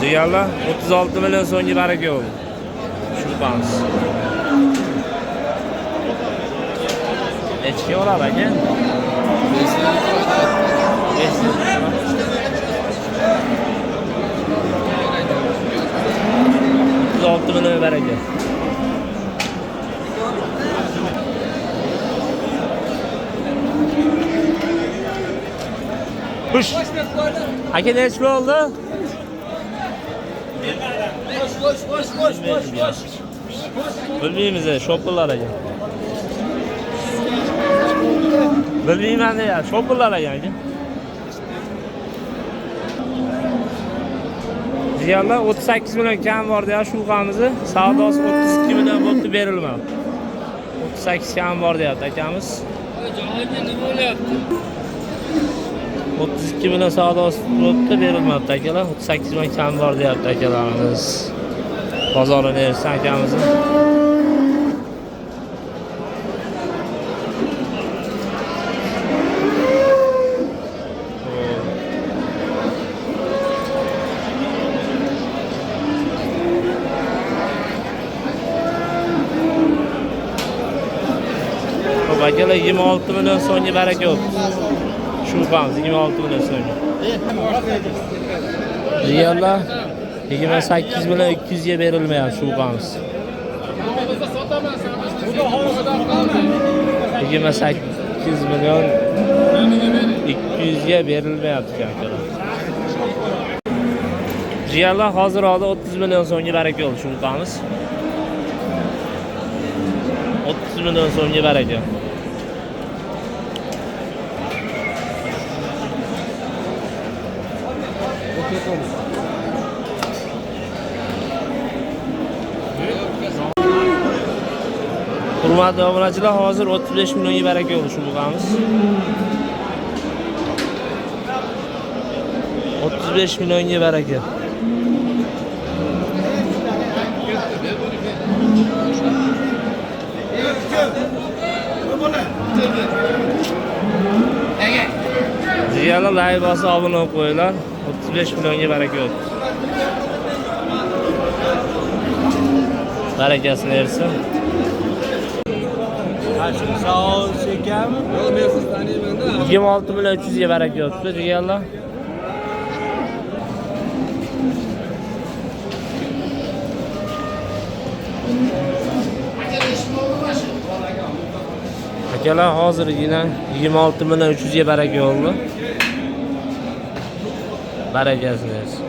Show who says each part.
Speaker 1: Ciğerler 36 milyon so'nggi baraka oldu. Shubhamiz. Nechga oladi aka? 36 milyon baraka. Kuş. Aka nechga oldu?
Speaker 2: Koş.
Speaker 1: Bilmaymiz, shoplar aka. Bilmayman ya, shoplar aka. Ziyanlar 38 milyon kam bor ya shu qamizni. Savdosi 32 milyon bo'lib berilmadi. 38 kam bor deyapti akamiz.
Speaker 2: Joyga nima bo'lyapti?
Speaker 1: 32 milyon savdosi bo'lib berilmadi akalar. 38 milyon kam bor deyapti akalarimiz. Bozorini ersan akamizni. Akalar 26 milyon so'nggi baraka oldu. Shu qamiz 26 milyon so'nggi. Riyallar 28 milyon 200 ga berilmayapti shu qamiz. 28 milyon 200 ga berilmayapti akalar. Riyallar hozir 30 milyon so'nggi baraka oldu shu qamiz. 30 milyon so'nggi baraka. Hurmatli obunachilar, hozir 35 millionga baraka oldi shu qamiz. 35 millionga baraka. Ziyalar like bosib obuna bo'lib qo'yinglar. 35 millionga baraka oldi. Barakasini bersin.
Speaker 3: Sağ ol şeker mi?
Speaker 2: Yo'q, men sizni taniyman-da.
Speaker 1: 26 milyon 300 ga baraka oldi jigarlar. Akalar hozirgina 26 milyon 300 ga baraka oldi. Barakasini bersin.